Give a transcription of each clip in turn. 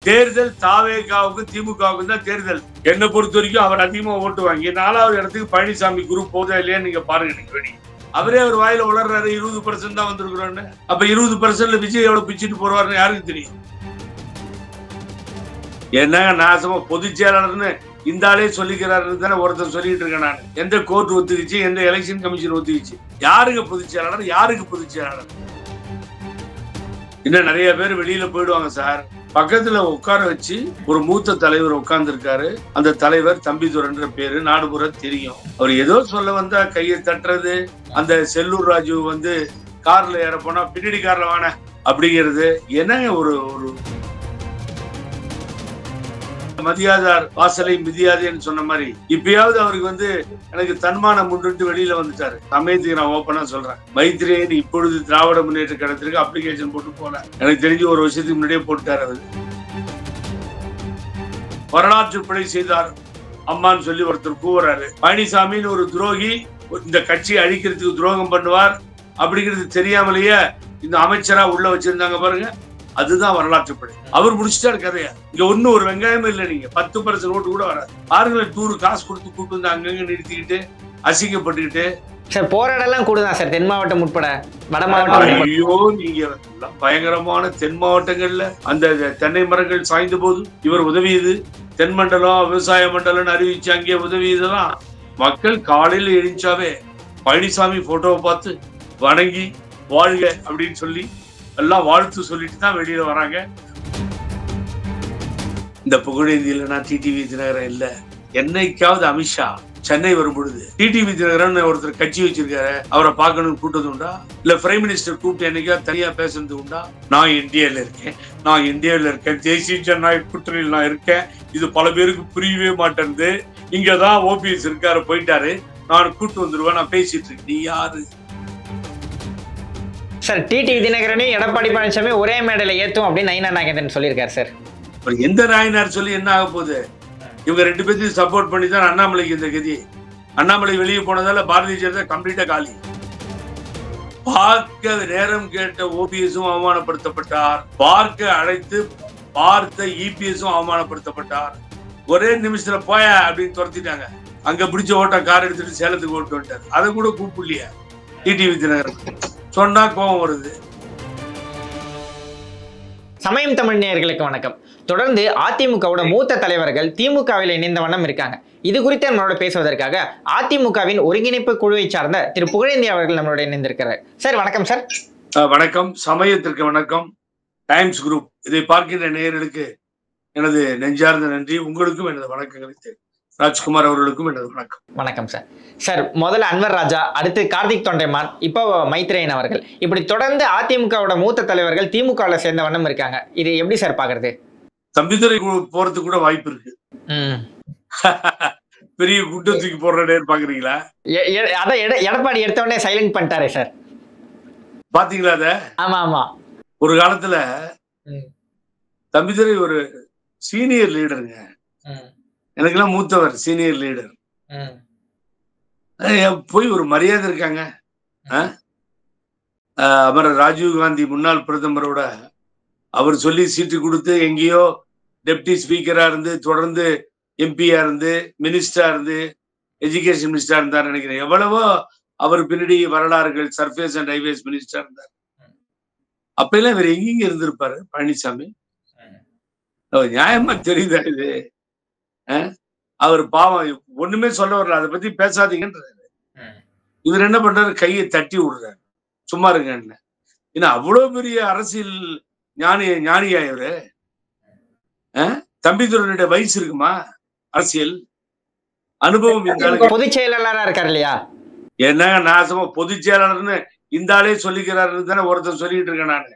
தேர்தல் தாவேகாவுக்கும் திமுகவுக்கும் தான் தேர்தல். என்னை பொறுத்த வரைக்கும் அவர் அதிகமா ஓட்டு வாங்கி 4வது இடத்துக்கு பழனிசாமி குரூப் போதா இல்லையா நீங்க பாருங்க. நீங்க வெளி அவரே அவர் வாயில உளர்றாரு 20% தான் வந்திருக்கிறோன்னு. அப்ப 20%ல விஜய் எவ்வளவு பிச்சுட்டு போறாருன்னு யாருக்கு தெரியும்? என்னங்க நாசமா பொதுச் செயலாளர்னு இந்த ஆளே சொல்லிக்கிறாருன்னு தானே ஒருத்தர் சொல்லிட்டு இருக்கேன் நான். எந்த கோர்ட் ஒத்துக்கிச்சு, எந்த எலெக்ஷன் கமிஷன் ஒத்துக்கிச்சு? யாருக்கு பொதுச் செயலாளர், யாருக்கு பொதுச் செயலாளர்? இன்னும் நிறைய பேர் வெளியில போயிடுவாங்க சார். பக்கத்துல உட்கார வச்சு ஒரு மூத்த தலைவர் உட்கார்ந்து இருக்காரு. அந்த தலைவர் தம்பிதுரைன்ற பேரு நாடுபுற தெரியும். அவர் ஏதோ சொல்ல வந்தா கையை தட்டுறது, அந்த செல்லூர் ராஜு வந்து கார்ல ஏற போனா பின்னாடி கார்ல வான அப்படிங்கிறது என்னங்க ஒரு ஒரு மதியாதார் வாசலை மிதியாதேன்னு சொன்ன மாதிரி இப்பயாவது அவருக்கு வந்து எனக்கு தன்மானம் முன்னிட்டு வெளியில வந்துட்டாரு. சமயத்துக்கு நான் ஓப்பனா சொல்றேன், மைத்ரேயன் இப்பொழுது திராவிட முன்னேற்ற கழகத்திற்கு அப்ளிகேஷன் போட்டு போல எனக்கு தெரிஞ்சு ஒரு வருஷத்துக்கு முன்னாடியே போட்டுட்டாரு. அவர் வரலாற்று பிழை செய்தார் அம்மான்னு சொல்லி ஒருத்தர் கூவுறாரு. பழனிசாமின்னு ஒரு துரோகி இந்த கட்சியை அழிக்கிறதுக்கு துரோகம் பண்ணுவார் அப்படிங்கிறது தெரியாமலேயே இந்த அமைச்சரா உள்ள வச்சிருந்தாங்க பாருங்க. அதுதான் வரலாற்று பிழை. அவர் முடிச்சுட்டாரு கதையா. இங்க ஒண்ணு ஒரு வெங்காயமே இல்லை. நீங்க 10% ஓட்டு கூட வராது. பாருங்களேன், டூர் காசு கொடுத்து கூட்டு வந்து அங்கங்க நிறுத்திக்கிட்டு அசிங்கப்பட்டுக்கிட்டு சார் போற இடம்லாம் கூடுதான் சார், தென் மாவட்டம் உட்பட வட மாவட்டம். ஐயோ, நீங்க பயங்கரமான தென் மாவட்டங்கள்ல அந்த தென்னை மரங்கள் சாய்ந்த போது இவர் உதவியது, தென்மண்டலம் விவசாய மண்டலம் அறிவிச்சு அங்கே உதவியதெல்லாம் மக்கள் காலையில எழுந்தாவே பழனிசாமி போட்டோவை பார்த்து வணங்கி வாழ்க அப்படின்னு சொல்லி எல்லாம் வாழ்த்து சொல்லிட்டு தான் வெளியில வராங்க. இந்த புகழேந்தி இல்லைன்னா டிடிவி தினகரன் இல்ல. என்னைக்காவது அமித்ஷா சென்னை வரும் பொழுது டிடிவி தினகரன் ஒருத்தர் கட்சி வச்சிருக்காரு, அவரை பார்க்கணும்னு கூட்டது உண்டா? இல்ல பிரைம் மினிஸ்டர் கூப்பிட்டு என்னைக்காவது தனியா பேசுறது உண்டா? நான் இந்தியாவில இருக்கேன், நான் இந்தியாவில இருக்கேன், தேசிய ஜனநாயக கூட்டணியில் நான் இருக்கேன், இது பல பேருக்கு புரியவே மாட்டேன்து, இங்கதான் ஓபிஎஸ் இருக்காரு போயிட்டாரு, நான் கூட்டு வந்துருவேன், நான் பேசிட்டு இருக்கேன். நீ யாரு சார்? டிடிவி தினகரனையும் எடப்பாடி பழனிசாமி ஒரே மேடையில ஏத்தும் அப்படின்னு நயினார் நாகேந்திரன் சொல்லியிருக்காரு சார். எந்த நாயனார் சொல்லி என்ன ஆக போகுது? இவங்க 2 பேர்த்தையும் சப்போர்ட் பண்ணி தான் அண்ணாமலைக்கு இந்த கதி. அண்ணாமலை வெளியே போனதால பாரதிய ஜனதா கம்ப்ளீட்டா காலி. பார்க்க நேரம் கேட்ட ஓபிஎஸும் அவமானப்படுத்தப்பட்டார், பார்க்க அழைத்து பார்த்த இபிஎஸும் அவமானப்படுத்தப்பட்டார். ஒரே நிமிஷத்துல போய அப்படின்னு துரத்திட்டாங்க. அங்க பிடிச்ச ஓட்ட கார் எடுத்துட்டு சேலத்துக்கு ஓட்டு வந்துட்டாரு. அதை கூட கூப்பிடலையா டிடிவி தினகரன்? சொன்னா கோபம் வருது. சமயம் தமிழ் நேயர்களுக்கு வணக்கம். தொடர்ந்து அதிமுகவோட மூத்த தலைவர்கள் திமுகவில் இணைந்த வண்ணம் இருக்காங்க. இது குறித்து நம்மளோட பேசுவதற்காக அதிமுகவின் ஒருங்கிணைப்பு குழுவை சார்ந்த திரு புகழேந்தி அவர்கள் நம்மளோட இணைந்திருக்கிறார். சார் வணக்கம் சார். வணக்கம், சமயத்திற்கு வணக்கம். டைம்ஸ் குரூப் இதை பார்க்கின்ற நேயர்களுக்கு எனது நெஞ்சார்ந்த நன்றி. உங்களுக்கும் எனது வணக்கங்களை ராஜ்குமார் அவர்களுக்கும் எனது வணக்கம். வணக்கம் சார். சார் முதல்ல அன்வர் ராஜா, அடுத்து கார்த்திக் தொண்டைமான், இப்போ மைத்ரேயன் அவர்கள், இப்படி தொடர்ந்து அதிமுகவோட மூத்த தலைவர்கள் திமுகவில் சேர்ந்த வண்ணம் இருக்காங்க. இது எப்படி சார் பாக்குறது? தம்பிதுரை போறதுக்கு கூட வாய்ப்பு இருக்கு. பெரிய கூட்டத்துக்கு போற பாக்குறீங்களா? அதான் எடப்பாடி எடுத்த உடனே சைலண்ட் பண்ணிட்டாரே சார், பாத்தீங்களா? அத ஆமா ஆமா. ஒரு காலத்துல தம்பிதுரை ஒரு சீனியர் லீடருங்க. எனக்கெல்லாம் மூத்தவர், சீனியர் லீடர். போய் ஒரு மரியாதை இருக்காங்க. அமரர் ராஜீவ்காந்தி முன்னாள் பிரதமரோட அவர் சொல்லி சீட்டு கொடுத்து எங்கேயோ டெப்டி ஸ்பீக்கரா இருந்து தொடர்ந்து எம்பியா இருந்து மினிஸ்டரா இருந்து எஜுகேஷன் மினிஸ்டரா இருந்தார் நினைக்கிறேன். எவ்வளவோ அவர் பின்னாடி வரலாறுகள். சர்ஃபேஸ் அண்ட் ஹைவேஸ் மினிஸ்டரா இருந்தார். அப்ப எல்லாம் இவர் எங்கெங்க இருந்திருப்பாரு பழனிசாமி? நியாயமா தெரியுதா இது? அவர் பாவம் ஒண்ணுமே சொல்ல வரல, அதை பத்தி பேசாதீங்கன்றாரு. இவர் என்ன பண்றாரு? கையை தட்டி விடுறாரு, சும்மா இருங்க. ஏன்னா அவ்வளவு பெரிய அரசியல் ஞானியா இவரு? தம்பிதுரையுடைய வயசு இருக்குமா? அரசியல் அனுபவம் பொதுச் செயலாளரா இருக்காரு இல்லையா? என்னங்க நாசமா பொதுச் செயலாளர்னு இந்த ஆளே சொல்லிக்கிறாருன்னு தானே ஒருத்தர் சொல்லிட்டு இருக்கேன். நான்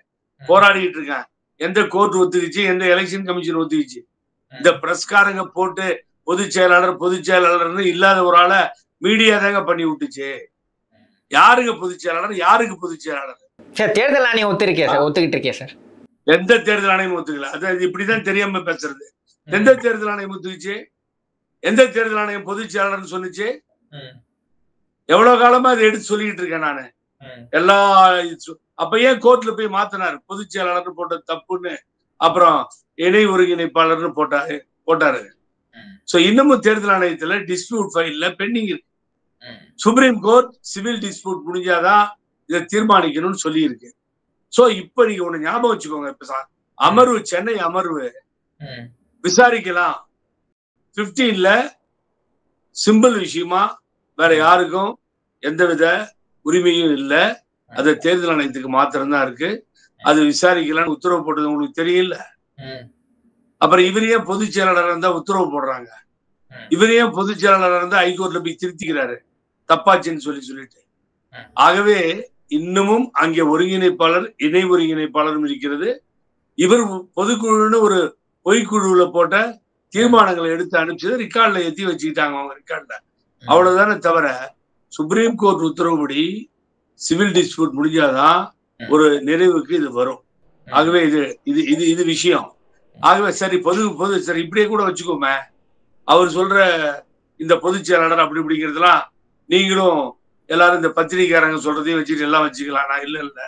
போராடிட்டு இருக்கேன். எந்த கோர்ட் ஒத்துக்கிச்சு, எந்த எலெக்ஷன் கமிஷன் ஒத்துக்கிச்சு? இந்த பிரஸ்காரங்க போட்டு பொதுச் செயலாளர்னு இல்லாத ஒரு ஆளை மீடியா தாங்க பண்ணி விட்டுச்சு. யாருக்கு பொதுச் செயலாளர், யாருக்கு பொதுச் செயலாளர்? தேர்தல் ஆணையம் ஒத்துக்கிட்டு இருக்கே சார். எந்த தேர்தல் ஆணையம் ஒத்துக்கல. அது இப்படிதான் தெரியாம பேசுறது. எந்த தேர்தல் ஆணையம் ஒத்துக்குச்சு? எந்த தேர்தல் ஆணையம் பொதுச் செயலாளர்னு சொன்னிச்சு? எவ்வளவு காலமா அதை எடுத்து சொல்லிட்டு இருக்கேன் நானு. அப்ப ஏன் கோர்ட்ல போய் மாத்தினாரு பொதுச் செயலாளர் போட்ட தப்புன்னு? அப்புறம் இணை ஒருங்கிணைப்பாளர்னு போட்டாரு. சோ இன்னமும் தேர்தல் ஆணையத்துல டிஸ்பியூட் ஃபைல்ல பெண்டிங் இருக்கு. சுப்ரீம் கோர்ட் சிவில் டிஸ்பியூட் முடிஞ்சாதான் இதை தீர்மானிக்கணும்னு சொல்லி இருக்கு. சோ இப்ப நீங்க ஒண்ணு ஞாபகம் வச்சுக்கோங்க, இப்ப அமர்வு சென்னை அமர்வு விசாரிக்கலாம் 15ல சிம்பிள் விஷயமா வேற யாருக்கும் எந்தவித உரிமையும் இல்லை. அது தேர்தல் ஆணையத்துக்கு மாத்திரம்தான் இருக்கு. அது விசாரிக்கலாம்னு உத்தரவு போட்டது உங்களுக்கு தெரியல. அப்புறம் இவரையே பொதுச் செயலாளர் இருந்தா உத்தரவு போடுறாங்க. இவரையே பொதுச் செயலாளர் இருந்தா ஹைகோர்ட்ல போய் திருத்திக்கிறாரு தப்பாச்சுன்னு சொல்லிட்டு. ஆகவே இன்னமும் அங்கே ஒருங்கிணைப்பாளர் இணை ஒருங்கிணைப்பாளரும் இருக்கிறது. இவர் பொதுக்குழுன்னு ஒரு பொய்க்குழுல போட்ட தீர்மானங்களை எடுத்து அனுப்பிச்சது ரெக்கார்ட்ல ஏற்றி வச்சுக்கிட்டாங்க அவங்க ரெக்கார்ட்ல. அவ்வளவுதானே தவிர சுப்ரீம் கோர்ட் உத்தரவுப்படி சிவில் டிஸ்பியூட் முடிஞ்சாதான் ஒரு நிறைவுக்கு இது வரும். ஆகவே இது விஷயம். ஆகவே சரி சரி இப்படியே கூட வச்சுக்கோமே, அவர் சொல்ற இந்த பொதுச் செயலாளர் அப்படி இப்படிங்கிறதுலாம் நீங்களும் எல்லாரும் இந்த பத்திரிகைக்காரங்க சொல்றதையும் வச்சுட்டு எல்லாம் வச்சுக்கலாம். நான் இல்ல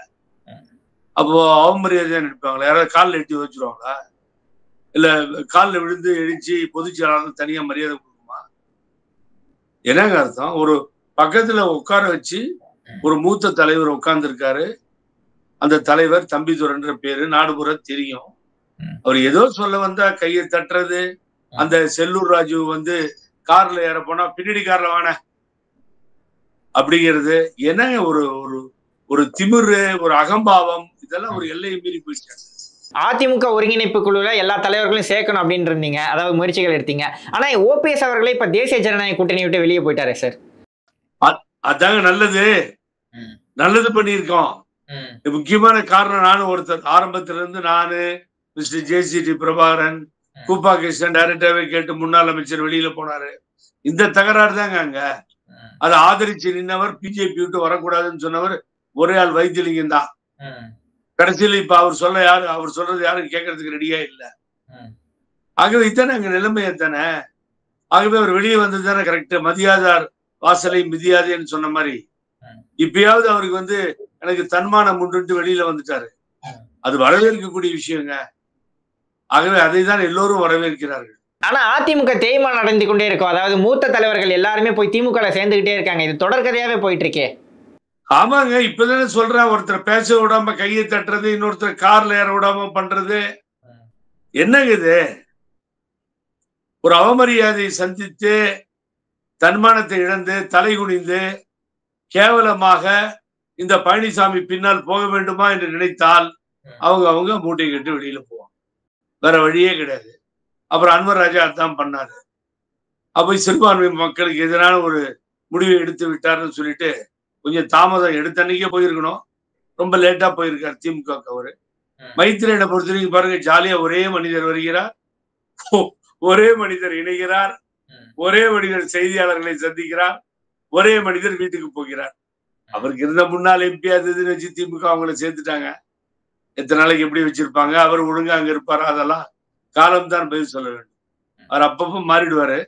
அப்போ அவமரியாதையா நினைப்பாங்களா? யாராவது காலில் எட்டி வச்சிருவாங்களா? இல்ல காலில் விழுந்து எழுச்சி பொதுச் செயலாளர் தனியா மரியாதை கொடுக்குமா? என்னங்க அர்த்தம்? ஒரு பக்கத்துல உட்கார வச்சு ஒரு மூத்த தலைவர் உட்கார்ந்து இருக்காரு. அந்த தலைவர் தம்பிதுரைன்ற பேரு நாடுபுற தெரியும். அவர் ஏதோ சொல்ல வந்தா கையை தட்டுறது, அந்த செல்லூர் ராஜு கார்ல ஏற போனா பின்னாடி கார்ல வான அப்படிங்கிறது என்னங்க ஒரு ஒரு ஒரு திமிரு, ஒரு அகம்பாவம், இதெல்லாம் ஒரு எல்லையை மீறி போயிட்டாங்க. அதிமுக ஒருங்கிணைப்பு குழுல எல்லா தலைவர்களையும் சேர்க்கணும் அப்படின்னு இருந்தீங்க, அதாவது முயற்சிகள் எடுத்தீங்க. ஆனா ஓபிஎஸ் அவர்களே இப்ப தேசிய ஜனநாயக கூட்டணி விட்டு வெளியே போயிட்டாரே சார். அதாங்க நல்லது பண்ணியிருக்கோம். முக்கியமான காரணம் நானும் ஒருத்தர் ஆரம்பத்துல இருந்து நானு மிஸ்டர் ஜேசிடி பிரபாகரன் கூப்பா கிருஷ்ணன் டைரக்டாவே கேட்டு முன்னாள் அமைச்சர் வெளியில போனாரு. இந்த தகராறு தாங்க அங்க. அதை ஆதரிச்சு நின்னவர் பிஜேபி விட்டு வரக்கூடாதுன்னு சொன்னவர் ஒரே ஆள் வைத்தியலிங்கம் தான். கடைசியில் இப்ப அவர் சொல்றது யாரும் கேட்கறதுக்கு ரெடியா இல்லை. ஆகவே இதானே அங்க நிலைமை தானே. ஆகவே அவர் வெளியே வந்தது தானே கரெக்ட். மதியாதார் வாசலை மிதியாதேன்னு சொன்ன மாதிரி இப்பயாவது அவருக்கு எனக்கு தன்மானம் உண்டு வெளியில வந்துட்டாரு. அது வரவேற்கக்கூடிய விஷயங்க. ஆகவே அதை தான் எல்லோரும் வரவேற்கிறார்கள். ஆனா அதிமுக தேய்மானம் அடைந்து கொண்டே இருக்கும். அதாவது மூத்த தலைவர்கள் எல்லாருமே போய் திமுக சேர்ந்துகிட்டே இருக்காங்க. இது தொடர்கதையாவே போயிட்டு இருக்கே. ஆமாங்க, இப்பதானே சொல்றேன். ஒருத்தர் பேச விடாம கையை தட்டுறது, இன்னொருத்தர் கார்ல ஏற விடாம பண்றது என்னங்க இது? ஒரு அவமரியாதையை சந்தித்து தன்மானத்தை இழந்து தலை குனிந்து கேவலமாக இந்த பழனிசாமி பின்னால் போக வேண்டுமா என்று நினைத்தால் அவங்க மூட்டை கட்டி வெளியில போவாங்க. வேற வழியே கிடையாது. அப்புறம் அன்வர் ராஜா அதான் பண்ணாரு. அப்ப சிறுபான்மை மக்களுக்கு எதிரான ஒரு முடிவை எடுத்து விட்டாருன்னு சொல்லிட்டு கொஞ்சம் தாமதம் எடுத்தன்னைக்கே போயிருக்கணும். ரொம்ப லேட்டா போயிருக்காரு திமுக. அவரு மைத்திரியை பொறுத்தவரைக்கும் பாருங்க, ஜாலியா ஒரே மனிதர் வருகிறார், ஒரே மனிதர் இணைகிறார், ஒரே மனிதர் செய்தியாளர்களை சந்திக்கிறார், ஒரே மனிதர் வீட்டுக்கு போகிறார். அவருக்கு இருந்த முன்னாள் எம்பி அதுன்னு வச்சு திமுக அவங்களை சேர்த்துட்டாங்க. எத்தனை நாளைக்கு எப்படி வச்சிருப்பாங்க? அவர் ஒழுங்கா அங்க இருப்பாரா? அதெல்லாம் காலம்தான் பதில் சொல்ல வேண்டும். அவர் அப்பப்ப மாறிடுவாரு.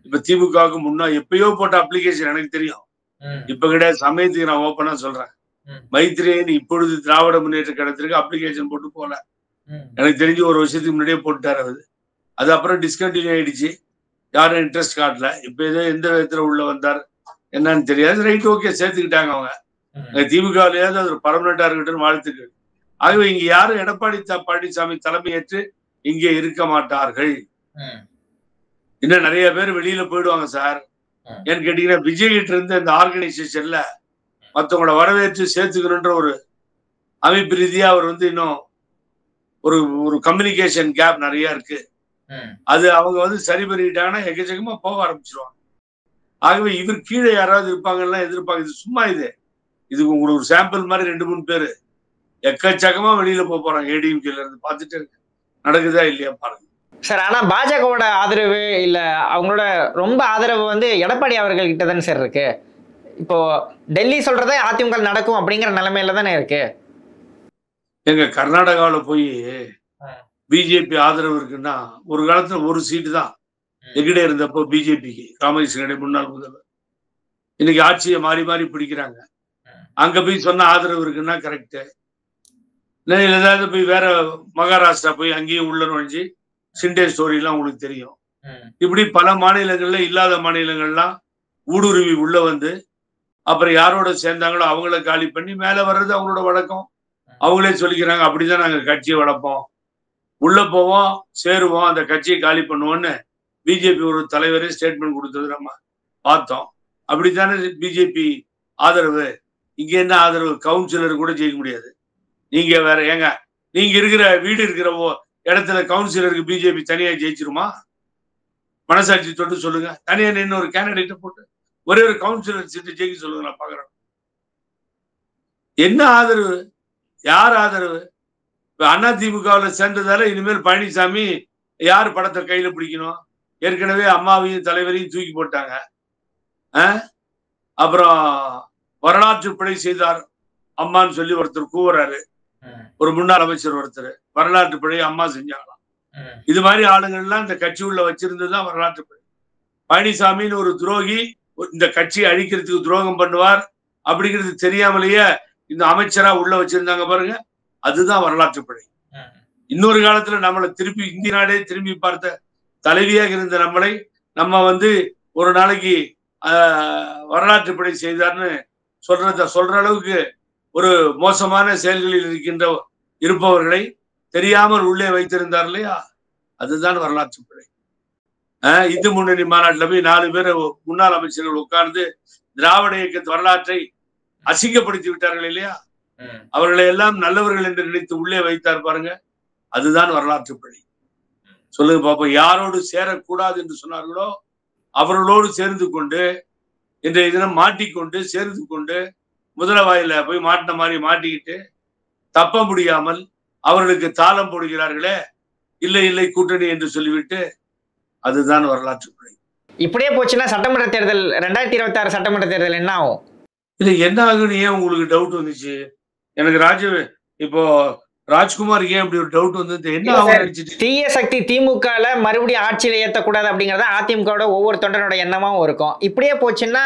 இப்ப திமுகவுக்கு முன்னா எப்பயோ போட்ட அப்ளிகேஷன் எனக்கு தெரியும், இப்ப கிடையாது. சமயத்துக்கு நான் ஓப்பனா சொல்றேன், மைத்திரியன் இப்பொழுது திராவிட முன்னேற்ற கழகத்திற்கு அப்ளிகேஷன் போட்டு போல. எனக்கு தெரிஞ்சு ஒரு வருஷத்துக்கு முன்னாடியே போட்டுட்டாரு. அது அப்புறம் டிஸ்கண்டினியூ ஆயிடுச்சு. யாரும் இன்ட்ரெஸ்ட் காட்டல. இப்ப ஏதோ எந்த விதத்துல உள்ள வந்தார் என்னன்னு தெரியாது. ரைட், ஓகே, சேர்த்துக்கிட்டாங்க அவங்க. திமுகவிலேயாவது அது ஒரு பர்மனண்டா இருக்கட்டும், வாழ்த்துக்கள். ஆகவே இங்க யாரும் எடப்பாடி பழனிசாமி தலைமையேற்று இங்கே இருக்க மாட்டார்கள். இன்னும் நிறைய பேர் வெளியில போயிடுவாங்க சார். ஏன்னு கேட்டீங்கன்னா, விஜய் கிட்ட இருந்து இந்த ஆர்கனைசேஷன்ல மற்றவங்களோட வரவேற்று சேர்த்துக்கணுன்ற ஒரு அமைப்பு ரீதியா அவர் இன்னும் ஒரு ஒரு கம்யூனிகேஷன் கேப் நிறைய இருக்கு. அது அவங்க சரி பண்ணிட்டாங்கன்னா எக்கச்சக்கமா போக ஆரம்பிச்சிருவாங்க. ஆகவே இவர் கீழே யாராவது இருப்பாங்கன்னா எதிர்ப்பாங்க. இது சும்மா இது உங்களுக்கு ஒரு சாம்பிள் மாதிரி 2-3 பேரு எக்கச்சக்கமா வெளியில போறாங்க. ஏடிஎம்கேல இருந்து பார்த்துட்டு இருக்கு, நடக்குதா இல்லையா பாருங்க சார். ஆனா பாஜகவோட ஆதரவு இல்ல, அவங்களோட ரொம்ப ஆதரவு எடப்பாடி அவர்கள் கிட்ட தானே சார் இருக்கு. இப்போ டெல்லி சொல்றதே அதிமுக நடக்கும் அப்படிங்கிற நிலைமையில தானே இருக்கு. எங்க கர்நாடகாவில போய் பிஜேபி ஆதரவு இருக்குன்னா ஒரு காலத்துல ஒரு சீட்டு தான் எங்கிட்ட இருந்தப்போ பிஜேபிக்கு, ராமகிருஷ்ண முன்னாள் முதல்வர். இன்னைக்கு ஆட்சியை மாறி மாறி பிடிக்கிறாங்க. அங்க போய் சொன்ன ஆதரவு இருக்குன்னா கரெக்ட். ஏதாவது போய் வேற மகாராஷ்டிரா போய் அங்கேயும் உள்ள நுழைஞ்சு சிண்டே ஸ்டோரி எல்லாம் உங்களுக்கு தெரியும். இப்படி பல மாநிலங்கள்ல இல்லாத மாநிலங்கள்லாம் ஊடுருவி உள்ள வந்து அப்புறம் யாரோட சேர்ந்தாங்களோ அவங்கள காலி பண்ணி மேல வர்றது அவங்களோட வழக்கம். அவங்களே சொல்லிக்கிறாங்க, அப்படிதான் நாங்க கட்சியை வளர்ப்போம், உள்ள போவோம், சேருவோம், அந்த கட்சியை காலி பண்ணுவோம்னு பிஜேபி ஒரு தலைவரே ஸ்டேட்மெண்ட் கொடுத்தது நம்ம பார்த்தோம். அப்படித்தானே பிஜேபி ஆதரவு. இங்க என்ன ஆதரவு? கவுன்சிலர் கூட ஜெயிக்க முடியாது. நீங்க வேற ஏங்க, நீங்க இருக்கிற வீடு இருக்கிற இடத்துல கவுன்சிலருக்கு பிஜேபி தனியா ஜெயிச்சிருமா? மனசாட்சி தொட்டு சொல்லுங்க. தனியா நின்று ஒரு கேண்டிடேட்டை போட்டு ஒரே ஒரு கவுன்சிலர் சீட்டு ஜெயிக்க சொல்லுங்க, நான் பாக்குறேன். என்ன ஆதரவு? யார் ஆதரவு? இப்ப அதிமுகவில் சேர்ந்ததால இனிமேல் பழனிசாமி யார் படத்தை கையில பிடிக்கணும்? ஏற்கனவே அம்மாவையும் தலைவரையும் தூக்கி போட்டாங்க. அப்புறம் வரலாற்று பிழை செய்தார் அம்மான்னு சொல்லி ஒருத்தர் கூவுறாரு, ஒரு முன்னாள் அமைச்சர் ஒருத்தர். வரலாற்று பிழை அம்மா செஞ்சாங்களாம். இது மாதிரி ஆளுங்கள்லாம் இந்த கட்சி உள்ள வச்சிருந்ததுதான் வரலாற்று பிழை. பழனிசாமின்னு ஒரு துரோகி இந்த கட்சியை அழிக்கிறதுக்கு துரோகம் பண்ணுவார் அப்படிங்கிறது தெரியாமலேயே இந்த அமைச்சரா உள்ள வச்சிருந்தாங்க பாருங்க, அதுதான் வரலாற்று பிழை. இன்னொரு காலத்துல நம்மளை திருப்பி இந்திய நாடே திரும்பி பார்த்த தலைவியாக இருந்த நம்மளை நம்ம ஒரு நாளைக்கு வரலாற்று பிழை செய்தார்னு சொல்ற அளவுக்கு ஒரு மோசமான செயல்களில் இருப்பவர்களை தெரியாமல் உள்ளே வைத்திருந்தார் இல்லையா, அதுதான் வரலாற்று பிழை. இந்து முன்னணி மாநாட்டில் போய் 4 பேர் முன்னாள் அமைச்சர்கள் உட்கார்ந்து திராவிட இயக்க வரலாற்றை அசிங்கப்படுத்தி விட்டார்கள் இல்லையா, அவர்களை எல்லாம் நல்லவர்கள் என்று நினைத்து உள்ளே வைத்தார் பாருங்க, அதுதான் வரலாற்று பிழை. சொல்லுங்க பாப்போம். யாரோடு சேரக்கூடாது என்று சொன்னார்களோ அவர்களோடு சேர்ந்து கொண்டு இன்றைய தினம் மாட்டிக்கொண்டு சேர்ந்து கொண்டு முதல வாயில போய் மாட்டின மாதிரி மாட்டிக்கிட்டு தப்ப முடியாமல் அவர்களுக்கு தாளம் போடுகிறார்களே, இல்லை இல்லை கூட்டணி என்று சொல்லிவிட்டு, அதுதான் வரலாற்று பிழை. இப்படியே போச்சுன்னா சட்டமன்ற தேர்தல் 2026 சட்டமன்ற தேர்தல் என்ன ஆகும்? இல்ல என்ன ஆகுன்னு ஏன் உங்களுக்கு டவுட் வந்துச்சு? எனக்கு இப்போ ராஜ்குமார் ஏன் அப்படி ஒரு டவுட் வந்து என்ன ஆகும்? தீய சக்தி திமுகல மறுபடியும் ஆட்சியில ஏற்றக்கூடாது அப்படிங்கறத அதிமுகவோட ஒவ்வொரு தொண்டனோட எண்ணமாவும் இருக்கும். இப்படியே போச்சுன்னா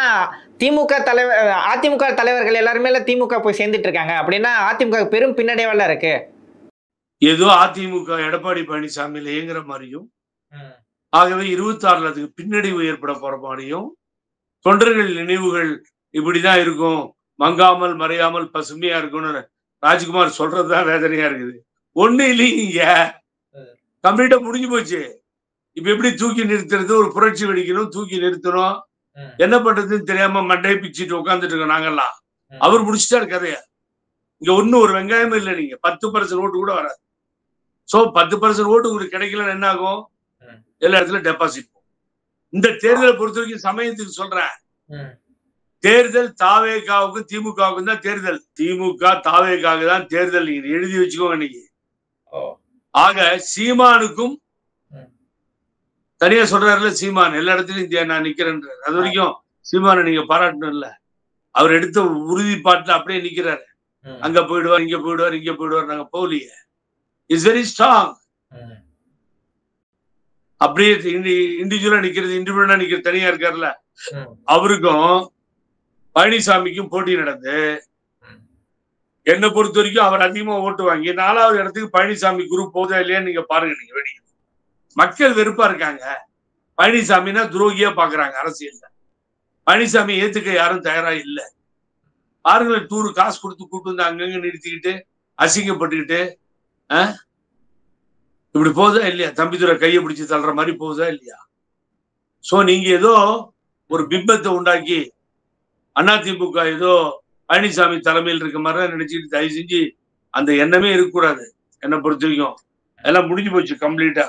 அதிமுக தலைவர்கள் எல்லாருமே திமுக போய் சேர்ந்துட்டு இருக்காங்க அப்படின்னா அதிமுக பெரும் பின்னடைவால இருக்கு. ஏதோ அதிமுக எடப்பாடி பழனிசாமியில இயங்குற மாதிரியும், ஆகவே 26ல அதுக்கு பின்னடைவு ஏற்பட போற மாதிரியும், தொண்டர்கள் நினைவுகள் இப்படிதான் இருக்கும், மங்காமல் மறையாமல் பசுமையா இருக்கும்னு ராஜ்குமார் சொல்றதுதான் வேதனையா இருக்குது. ஒண்ணு இல்லைங்க, கம்ப்ளீட்டா முடிஞ்சு போச்சு. இப்ப எப்படி தூக்கி நிறுத்துறது? ஒரு புரட்சி வெடிக்கணும், தூக்கி நிறுத்தணும், என்ன பண்றதுன்னு தெரியாம மண்டையை பிச்சுட்டு உட்காந்துட்டு இருக்கோம் நாங்கெல்லாம். அவர் முடிச்சுட்டாரு கதைய. இங்க ஒண்ணு ஒரு வெங்காயமும் இல்லை. நீங்க 10% ஓட்டு கூட வராது. சோ 10% ஓட்டு உங்களுக்கு கிடைக்கலன்னு என்ன ஆகும்? எல்லா இடத்துல டெபாசிட் போகும். இந்த தேர்தலை பொறுத்த வரைக்கும் சமயத்துக்கு சொல்றேன், தேர்தல் தாவேகாவுக்கும் திமுகவுக்கும் தான் தேர்தல். திமுக தாவேகாவுக்கு தான் தேர்தல். நீங்க எழுதி வச்சுக்கோங்க இன்னைக்கு. ஆக சீமானுக்கும் தனியா சொல்றாருல, சீமான் எல்லா இடத்துலயும் நான் நிக்கிறேன். அது வரைக்கும் சீமானை நீங்க பாராட்டணும் இல்ல, அவர் எடுத்த உறுதிப்பாட்டுல அப்படியே நிக்கிறாரு. அங்க போயிடுவார், இங்க போயிடுவார், இங்க போயிடுவார். நாங்க போகலையே. Is very strong. அப்படியே இண்டிவிஜுவலா நிக்கிறது, இண்டிபெண்டா நிக்கிறது, தனியா இருக்காருல்ல. அவருக்கும் பழனிசாமிக்கும் போட்டி நடந்து என்னை பொறுத்த வரைக்கும் அவர் அதிகமா ஓட்டு வாங்கி 4வது இடத்துக்கு பழனிசாமி குரூப் போதா இல்லையான்னு நீங்க பாருங்க. நீங்க வேடிக்கை, மக்கள் வெறுப்பா இருக்காங்க. பழனிசாமினா துரோகியா பாக்குறாங்க அரசியல்ல. பழனிசாமி ஏத்துக்க யாரும் தயாரா இல்ல. பாருங்களேன், டூரு காசு கொடுத்து கூட்டு வந்து அங்கங்க நிறுத்திக்கிட்டு அசிங்கப்பட்டுக்கிட்டு இப்படி போகுதா இல்லையா? தம்பிதுரை கையை பிடிச்சி தள்ளுற மாதிரி போகுதா இல்லையா? சோ நீங்க ஏதோ ஒரு பிம்பத்தை உண்டாக்கி அதிமுக ஏதோ பழனிசாமி தலைமையில் இருக்க மாதிரி நினைச்சிட்டு தயவு செஞ்சு அந்த எண்ணமே இருக்கக்கூடாது. என்னை பொறுத்த வரைக்கும் எல்லாம் முடிஞ்சு போச்சு கம்ப்ளீட்டா.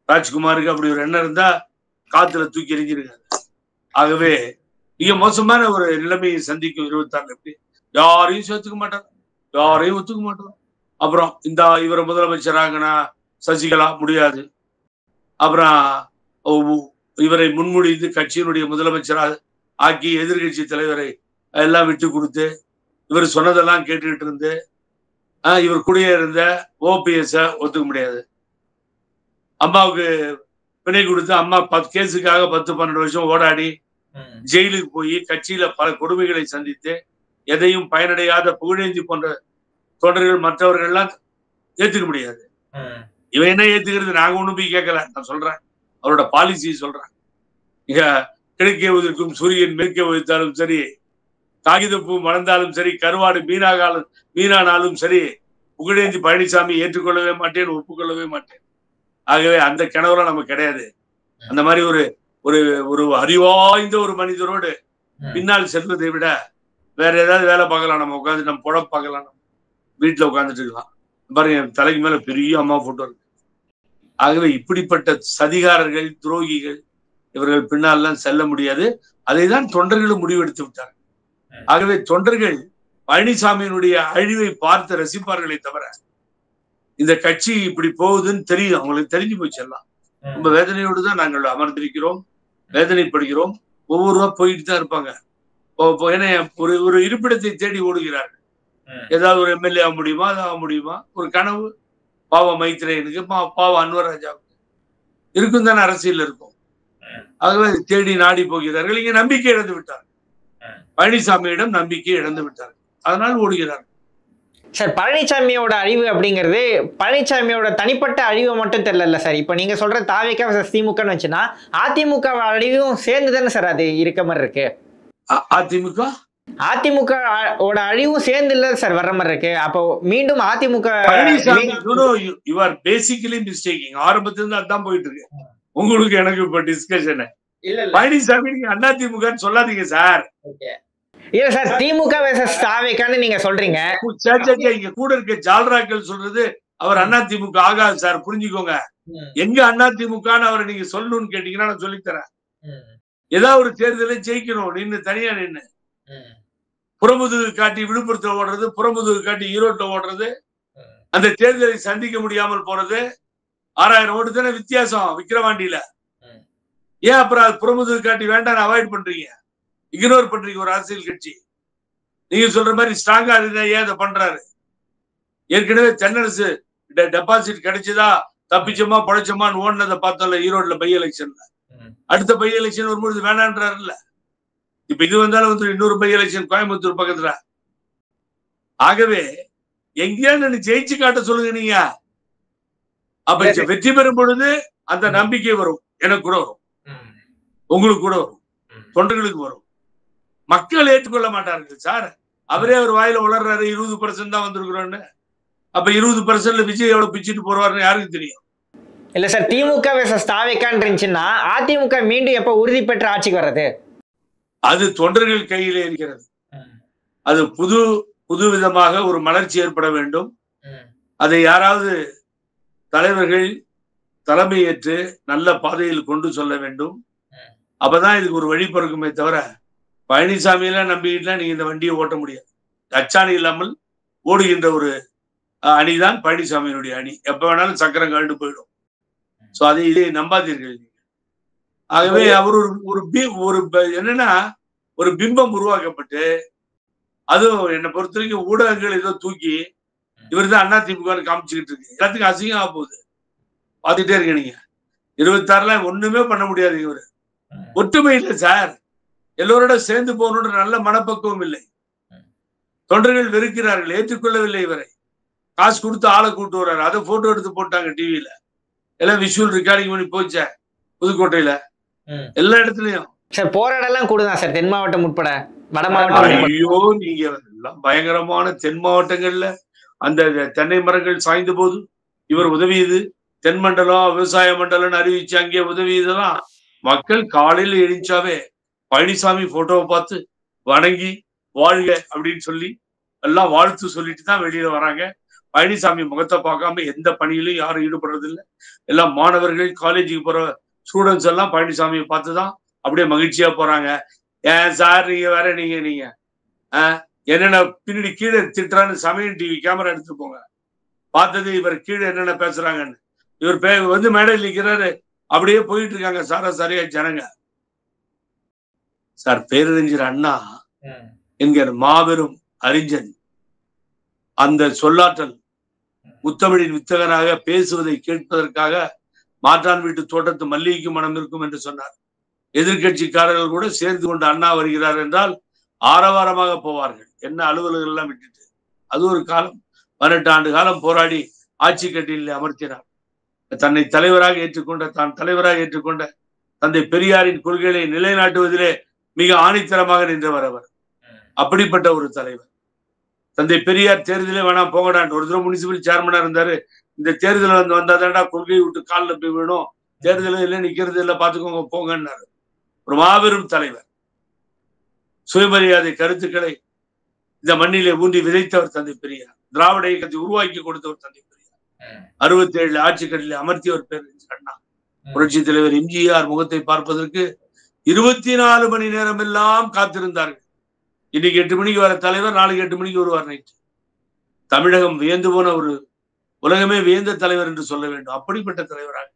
ராஜ்குமாருக்கு அப்படி ஒரு எண்ணம் இருந்தா காத்துல தூக்கி எறிஞ்சிருக்காரு. ஆகவே மிக மோசமான ஒரு நிலைமையை சந்திக்கும் 26. எப்படி யாரையும் சேர்த்துக்க மாட்டார், யாரையும் ஒத்துக்க மாட்டார். அப்புறம் இவரை முதலமைச்சராகனா சசிகலா முடியாது. அப்புறம் இவரை முன்மொழிந்து கட்சியினுடைய முதலமைச்சராக ஆக்கி எதிர்கட்சி தலைவரை எல்லாம் விட்டு கொடுத்து இவர் சொன்னதெல்லாம் கேட்டுக்கிட்டு இருந்து இவர் கூடயே இருந்த OPS ஒத்துக்க முடியாது. அம்மாவுக்கு பிணை கொடுத்து அம்மா கேஸுக்காக 10-12 வருஷம் ஓடாடி ஜெயிலுக்கு போய் கட்சியில பல கொடுமைகளை சந்தித்து எதையும் பயனடையாத புகழேந்தி போன்ற தொண்டர்கள் மற்றவர்கள் எல்லாம் ஏத்துக்க முடியாது. இவன் என்ன ஏத்துக்கிறது? நாங்க ஒண்ணும் போய் கேட்கல. நான் சொல்றேன், அவரோட பாலிசி சொல்றேன். இங்க கிழக்கே உதிர்க்கும் சூரியன் மேற்கே உதித்தாலும் சரி, காகிதப்பூ மலர்ந்தாலும் சரி, கருவாடு மீனானாலும் சரி, புகழேந்தி பழனிசாமி ஏற்றுக்கொள்ளவே மாட்டேன், ஒப்புக்கொள்ளவே மாட்டேன். ஆகவே அந்த கனவுலாம் நமக்கு கிடையாது. அந்த மாதிரி ஒரு ஒரு ஒரு அறிவாய்ந்த ஒரு மனிதரோடு பின்னால் செல்வதை விட வேற ஏதாவது வேலை பார்க்கலாம். நம்ம உட்காந்து நம்ம பொழப்பு பார்க்கலாம். வீட்டுல உட்காந்துட்டு இருக்கலாம். பாருங்க, தலைக்கு மேல பெரிய அம்மா போட்டோ இருக்கு. ஆகவே இப்படிப்பட்ட சதிகாரர்கள், துரோகிகள் இவர்கள் பின்னால்லாம் செல்ல முடியாது. அதைதான் தொண்டர்களும் முடிவெடுத்து விட்டார். ஆகவே தொண்டர்கள் பழனிசாமியினுடைய அழிவை பார்த்து ரசிப்பார்களே தவிர, இந்த கட்சி இப்படி போகுதுன்னு தெரியும், அவங்களுக்கு தெரிஞ்சு போச்சு எல்லாம். ரொம்ப வேதனையோடு தான் நாங்கள் அமர்ந்திருக்கிறோம், வேதனைப்படுகிறோம். ஒவ்வொருவா போயிட்டு தான் இருப்பாங்க. ஏன்னா ஒரு இருப்பிடத்தை தேடி ஓடுகிறார்கள். ஏதாவது ஒரு எம்எல்ஏ ஆக முடியுமா, அது ஆக முடியுமா, ஒரு கனவு. பாவ மைத்ரேயனுக்கு, பாவ அன்வர் ராஜாவுக்கு இருக்கும் தானே, அரசியல் இருக்கும். ஆகவே தேடி நாடி போகிறார்கள். இங்க நம்பிக்கை இழந்து விட்டார், பழனிசாமியிடம் நம்பிக்கை இழந்து விட்டார். அதனால் ஓடுகிறார். சார், பழனிசாமியோட அழிவு அப்படிங்கிறது பழனிசாமியோட தனிப்பட்ட அழிவு மட்டும் தெரியல சார். இப்ப நீங்க சொல்ற தாவேகா திமுகன்னு வச்சுன்னா அதிமுக அழிவும் சேர்ந்து தானே சார் அது இருக்க மாதிரி இருக்கு. அதிமுக அழிவும் சேர்ந்து இல்ல சார் வர்ற மாதிரி இருக்கு. அப்போ மீண்டும் அதிமுக ஆரம்பத்திலிருந்து அதான் போயிட்டு இருக்கு. உங்களுக்கு எனக்கு இப்ப டிஸ்கஷன் பழனிசாமி நீங்க அதிமுக சொல்லாதீங்க சார். இல்ல சார், திமுக வெர்சஸ் தாவேகான்னு நீங்க சொல்றீங்க. இங்க கூட இருக்க ஜால்ராக்கள் சொல்றது அவர் அதிமுக ஆகாது சார், புரிஞ்சுக்கோங்க. எங்க அதிமுகன்னு அவரை நீங்க சொல்லணும்னு கேட்டீங்கன்னா நான் சொல்லித்தரேன். ஏதாவது ஒரு தேர்தலை ஜெயிக்கணும், நின்று தனியா நின்று புறமுதுகு காட்டி விழுப்புரத்துல ஓடுறது, புறமுதுகு காட்டி ஈரோட்டில் ஓடுறது, அந்த தேர்தலை சந்திக்க முடியாமல் போறது. 6000 ஓட்டு தானே வித்தியாசம் விக்கிரவாண்டியில. ஏன் அப்புறம் அது புறமுதுகு காட்டி வேண்டாம் அவாய்ட் பண்றீங்க, இக்னோர் பண்றீங்க? ஒரு அரசியல் கட்சி நீங்க சொல்ற மாதிரி ஸ்ட்ராங்கா இருந்தா ஏன் அதை பண்றாரு? ஏற்கனவே தென்னரசு டெபாசிட் கிடைச்சதா, தப்பிச்சோமா பழைச்சோமான்னு ஓடினதை பார்த்தோம்ல ஈரோட்ல பை எலெக்ஷன்ல. அடுத்த பை எலெக்ஷன் வரும்போது வேணான்றாருல்ல. இப்ப இது வந்தாலும் வந்து இன்னொரு பை எலெக்ஷன் கோயம்புத்தூர் பக்கத்துல. ஆகவே எங்கேயாவது ஜெயிச்சு காட்ட சொல்லுங்க நீங்க. அப்ப வெற்றி பெறும் பொழுது அந்த நம்பிக்கை வரும். எனக்கு கூட வரும், உங்களுக்கு கூட வரும், தொண்டர்களுக்கு வரும். மக்கள் ஏற்றுக்கொள்ள மாட்டார்கள் சார். அவரே அவர் வாயில உளர்றாரு 20% தான் வந்திருக்கிறோன்னு. அப்ப 20%ல விஜய் எவ்வளவு பிச்சுட்டு போறாருன்னு யாருக்கு தெரியும்? இல்ல சார், திமுக வெர்சஸ் தாவேகான்னு இருந்துச்சுன்னா அதிமுக மீண்டும் எப்ப உறுதி பெற்ற ஆட்சிக்கு வர்றது? அது தொண்டர்கள் கையிலே இருக்கிறது. அது புது விதமாக ஒரு மலர்ச்சி ஏற்பட வேண்டும். அதை யாராவது தலைவர்கள் தலைமை ஏற்று நல்ல பாதையில் கொண்டு சொல்ல வேண்டும். அப்பதான் இதுக்கு ஒரு வழி பிறக்குமே தவிர, பழனிசாமியெல்லாம் நம்பிக்கிட்டுலாம் நீங்க இந்த வண்டியை ஓட்ட முடியாது. அச்சாணி இல்லாமல் ஓடுகின்ற ஒரு அணிதான் பழனிசாமியினுடைய அணி. எப்ப வேணாலும் சக்கரம் கழண்டு போயிடும். சோ அதை இதை நம்பாதீர்கள். ஆகவே அவர் ஒரு என்னன்னா ஒரு பிம்பம் உருவாக்கப்பட்டு, அதுவும் என்னை பொறுத்த வரைக்கும் ஊடகங்கள் ஏதோ தூக்கி இவர் தான் அதிமுக காமிச்சுக்கிட்டு இருக்கு. எல்லாத்துக்கும் அசிங்கம் ஆக போகுது. பார்த்துட்டே இருக்க நீங்க. 26ல ஒண்ணுமே பண்ண முடியாது. இவரு ஒற்றுமை இல்லை சார். எல்லோரோட சேர்ந்து போகணுன்ற நல்ல மனப்பக்குவம் இல்லை. தொண்டர்கள் வெறுக்கிறார்கள், ஏற்றுக்கொள்ளவில்லை இவரை. காசு கொடுத்து ஆளை கூட்டு வர்றாரு. அதை போட்டோ எடுத்து போட்டாங்க டிவியில. எல்லாம் விஷுவல் ரெக்கார்டிங் பண்ணி போச்ச புதுக்கோட்டையில எல்லா இடத்துலயும். சார், போராடலாம் கூடுதான் சார், தென் மாவட்டம் உட்பட வட மாவட்டம். ஐயோ, நீங்க எல்லாம் பயங்கரமான தென் மாவட்டங்கள்ல அந்த தென்னை மரங்கள் சாய்ந்த போது இவர் உதவியது, தென் மண்டலம் விவசாய மண்டலம்னு அறிவிச்சு அங்கே உதவியதெல்லாம் மக்கள் காலையில எழுந்தாவே பழனிசாமி போட்டோவை பார்த்து வணங்கி வாழ்க அப்படின்னு சொல்லி எல்லாம் வாழ்த்து சொல்லிட்டு தான் வெளியில வராங்க. பழனிசாமி முகத்தை பார்க்காம எந்த பணியிலும் யாரும் ஈடுபடுறது இல்லை. எல்லாம் மாணவர்கள், காலேஜுக்கு போற ஸ்டூடெண்ட்ஸ் எல்லாம் பழனிசாமியை பார்த்துதான் அப்படியே மகிழ்ச்சியா போறாங்க. ஏன் சார் நீங்க வேற நீங்க என்னென்ன பின்னாடி கீழே திட்டுறான்னு சமயம் டிவி கேமரா எடுத்து போங்க. பார்த்தது இவர் கீழே என்னென்ன பேசுறாங்கன்னு. இவர் வந்து மேடையில் நிற்கிறாரு, அப்படியே போயிட்டு இருக்காங்க சாரா ஜனங்க. சார், பேரறிஞர் அண்ணா என்கிற மாபெரும் அறிஞன், அந்த சொல்லாற்றல், முத்தமிழின் வித்தகனாக பேசுவதை கேட்பதற்காக மாற்றான் வீட்டு தோட்டத்து மல்லிகைக்கு மனம் இருக்கும் என்று சொன்னார். எதிர்கட்சிக்காரர்கள் கூட சேர்ந்து கொண்டு அண்ணா வருகிறார் என்றால் ஆரவாரமாக போவார்கள். என்ன அலுவலர்கள் எல்லாம் விட்டுட்டு. அது ஒரு காலம். 18 ஆண்டு காலம் போராடி ஆட்சி கட்டில் அமர்த்தினார். தன்னை தலைவராக ஏற்றுக்கொண்ட தந்தை பெரியாரின் கொள்கைகளை நிலைநாட்டுவதிலே மிக ஆணித்தரமாக நின்றவர் அவர். அப்படிப்பட்ட ஒரு தலைவர். தந்தை பெரியார் தேர்தலே வேணாம் போங்கடான் ஒரு தடவை முனிசிபல் சேர்மனா இருந்தாரு. இந்த தேர்தல் வந்தாதான்டா கொள்கையை விட்டு காலில் போய் விடும், தேர்தல் இல்லை நிக்கிறது இல்லை பாத்துக்கோங்க போங்கன்னாரு. ஒரு மாபெரும் தலைவர். சுயமரியாதை கருத்துக்களை இந்த மண்ணிலே ஊன்றி விதைத்தவர் தந்தை பெரியார். திராவிட இயக்கத்தை உருவாக்கி கொடுத்தவர் தந்தை பெரியார். 67 ஆட்சி கட்டிலே அமர்த்தியவர் பேர் அண்ணா. புரட்சி தலைவர் எம்ஜிஆர் முகத்தை பார்ப்பதற்கு 24 மணி நேரம் எல்லாம் காத்திருந்தார்கள். இன்னைக்கு 8 மணிக்கு வர தலைவர் நாளைக்கு 8 மணிக்கு வருவார் நைட்டு. தமிழகம் வியந்து போன ஒரு உலகமே வியந்த தலைவர் என்று சொல்ல வேண்டும். அப்படிப்பட்ட தலைவராக